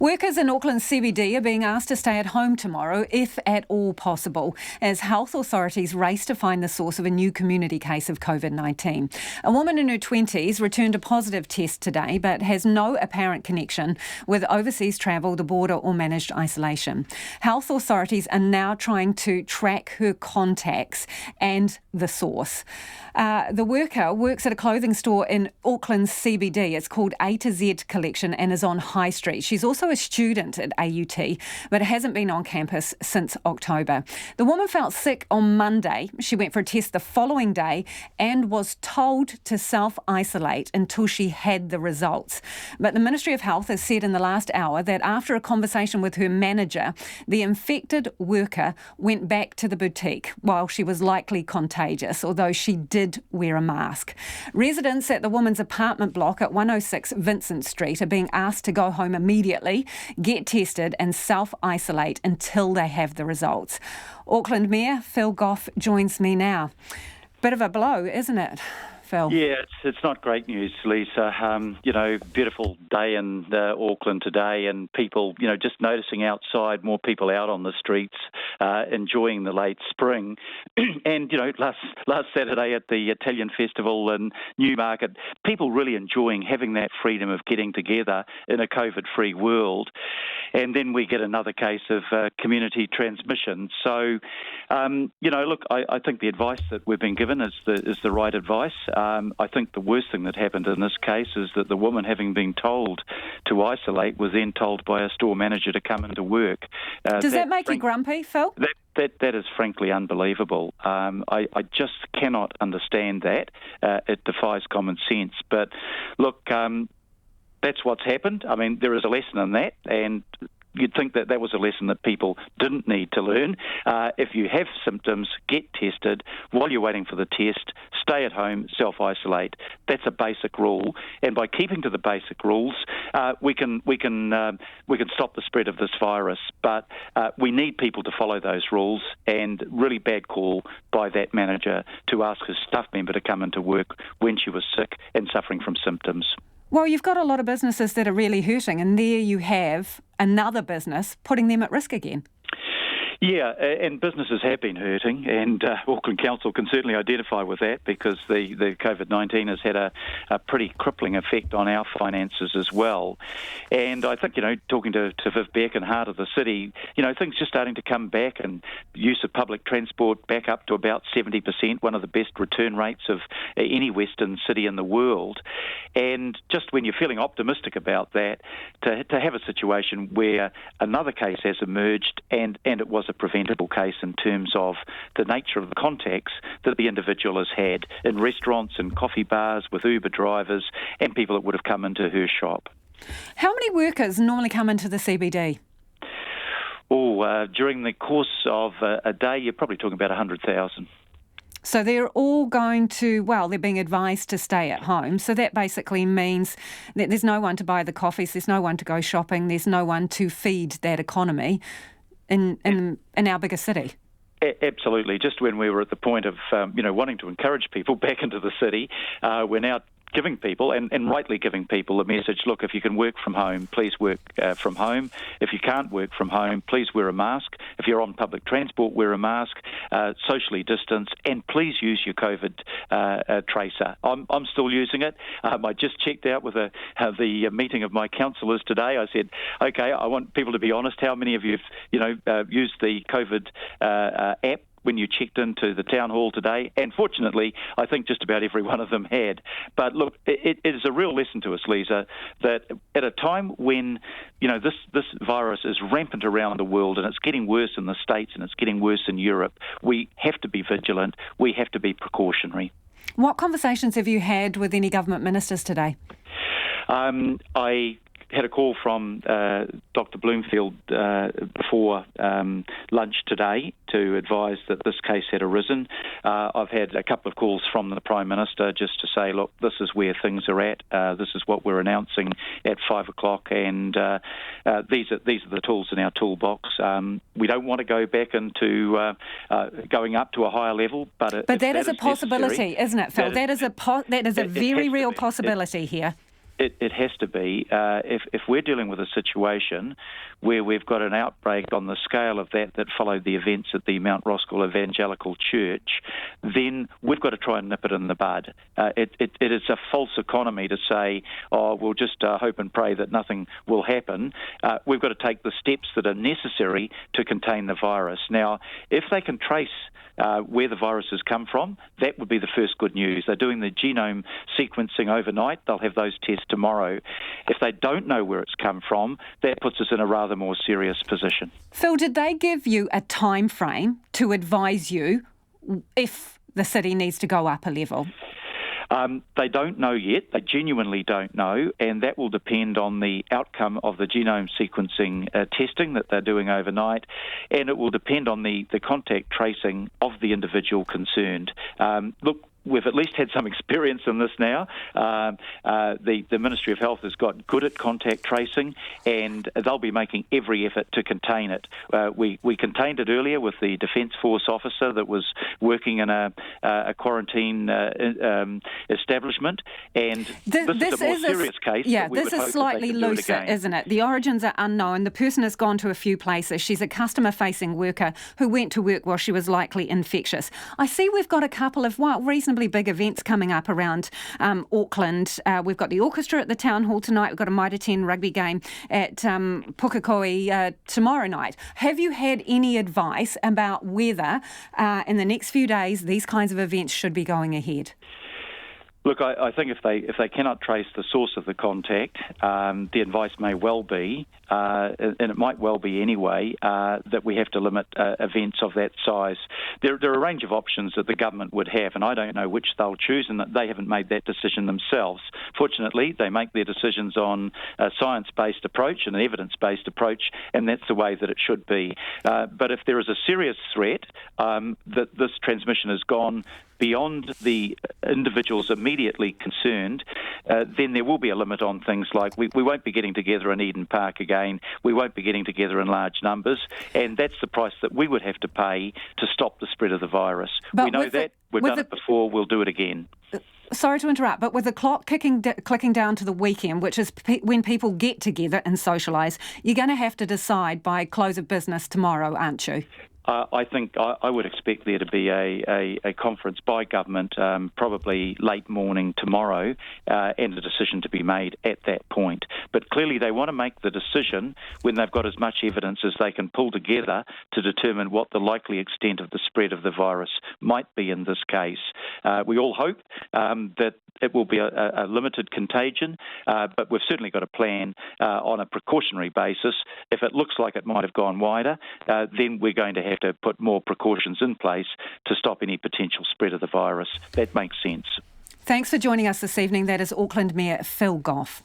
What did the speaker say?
Workers in Auckland CBD are being asked to stay at home tomorrow, if at all possible, as health authorities race to find the source of a new community case of COVID-19. A woman in her 20s returned a positive test today, but has no apparent connection with overseas travel, the border or managed isolation. Health authorities are now trying to track her contacts and the source. The worker works at a clothing store in Auckland CBD. It's called A to Z Collection and is on High Street. She's also a student at AUT, but hasn't been on campus since October. The woman felt sick on Monday. She went for a test the following day and was told to self-isolate until she had the results. But the Ministry of Health has said in the last hour that after a conversation with her manager, the infected worker went back to the boutique while she was likely contagious, although she did wear a mask. Residents at the woman's apartment block at 106 Vincent Street are being asked to go home immediately, get tested and self-isolate until they have the results. Auckland Mayor Phil Goff joins me now. Bit of a blow, isn't it, Phil? Yeah, it's not great news, Lisa. Beautiful day in Auckland today, and people, just noticing outside, more people out on the streets, enjoying the late spring. And, last Saturday at the Italian Festival in Newmarket, people really enjoying having that freedom of getting together in a COVID-free world. And then we get another case of community transmission. So, I think the advice that we've been given is the right advice. I think the worst thing that happened in this case is that the woman, having been told to isolate, was then told by a store manager to come into work. Does that make you grumpy, Phil? That is frankly unbelievable. I just cannot understand that. It defies common sense. But look, that's what's happened. I mean, there is a lesson in that, and you'd think that was a lesson that people didn't need to learn. If you have symptoms, get tested. While you're waiting for the test, stay at home, self-isolate. That's a basic rule. And by keeping to the basic rules, we can stop the spread of this virus. But we need people to follow those rules. And really bad call by that manager to ask his staff member to come into work when she was sick and suffering from symptoms. Well, you've got a lot of businesses that are really hurting, and there you have another business putting them at risk again. Yeah, and businesses have been hurting, and Auckland Council can certainly identify with that because the COVID-19 has had a pretty crippling effect on our finances as well. And I think, talking to Viv Beck and Heart of the City, things are starting to come back, and use of public transport back up to about 70%, one of the best return rates of any Western city in the world. And just when you're feeling optimistic about that, to have a situation where another case has emerged and it was a preventable case in terms of the nature of the contacts that the individual has had in restaurants and coffee bars with Uber drivers and people that would have come into her shop. How many workers normally come into the CBD? During the course of a day, you're probably talking about 100,000. So they're all they're being advised to stay at home. So that basically means that there's no one to buy the coffees, there's no one to go shopping, there's no one to feed that economy in our bigger city. Absolutely. Just when we were at the point of, wanting to encourage people back into the city, we're now giving people, and rightly giving people, the message, look, if you can work from home, please work from home. If you can't work from home, please wear a mask. If you're on public transport, wear a mask, socially distance, and please use your COVID tracer. I'm still using it. I just checked out with the meeting of my councillors today. I said, okay, I want people to be honest. How many of you have, used the COVID app when you checked into the town hall today? And fortunately, I think just about every one of them had. But look, it is a real lesson to us, Lisa, that at a time when, this virus is rampant around the world and it's getting worse in the States and it's getting worse in Europe, we have to be vigilant. We have to be precautionary. What conversations have you had with any government ministers today? I had a call from Dr. Bloomfield before lunch today to advise that this case had arisen. I've had a couple of calls from the Prime Minister just to say, look, this is where things are at. This is what we're announcing at 5 o'clock, and these are the tools in our toolbox. We don't want to go back into going up to a higher level, but that is a possibility, isn't it, Phil? That is a very real possibility here. It has to be. If we're dealing with a situation where we've got an outbreak on the scale of that followed the events at the Mount Roskill Evangelical Church, then we've got to try and nip it in the bud. It is a false economy to say, oh, we'll just hope and pray that nothing will happen. We've got to take the steps that are necessary to contain the virus. Now, if they can trace where the virus has come from, that would be the first good news. They're doing the genome sequencing overnight. They'll have those tests tomorrow. If they don't know where it's come from, that puts us in a rather more serious position. Phil, did they give you a time frame to advise you if the city needs to go up a level? They don't know yet. They genuinely don't know, and that will depend on the outcome of the genome sequencing testing that they're doing overnight, and it will depend on the contact tracing of the individual concerned. Look, we've at least had some experience in this now. The Ministry of Health has got good at contact tracing, and they'll be making every effort to contain it. We contained it earlier with the Defence Force officer that was working in a quarantine establishment, and this is a more serious case. Yeah, this is slightly looser, isn't it? The origins are unknown. The person has gone to a few places. She's a customer-facing worker who went to work while she was likely infectious. I see we've got a couple of reasonably big events coming up around Auckland. We've got the orchestra at the Town Hall tonight. We've got a Mitre 10 rugby game at Pukekohe tomorrow night. Have you had any advice about whether in the next few days these kinds of events should be going ahead? Look, I think if they cannot trace the source of the contact, the advice may well be, and it might well be anyway, that we have to limit events of that size. There are a range of options that the government would have, and I don't know which they'll choose, and that they haven't made that decision themselves. Fortunately, they make their decisions on a science-based approach and an evidence-based approach, and that's the way that it should be. But if there is a serious threat that this transmission has gone beyond the individuals immediately concerned, then there will be a limit on things like we won't be getting together in Eden Park again, we won't be getting together in large numbers, and that's the price that we would have to pay to stop the spread of the virus. But we know that, we've done it before, we'll do it again. Sorry to interrupt, but with the clock clicking down to the weekend, which is when people get together and socialise, you're going to have to decide by close of business tomorrow, aren't you? I think I would expect there to be a conference by government probably late morning tomorrow and a decision to be made at that point. But clearly they want to make the decision when they've got as much evidence as they can pull together to determine what the likely extent of the spread of the virus might be in this case. We all hope that it will be a limited contagion, but we've certainly got a plan on a precautionary basis. If it looks like it might have gone wider, then we're going to have to put more precautions in place to stop any potential spread of the virus. That makes sense. Thanks for joining us this evening. That is Auckland Mayor Phil Goff.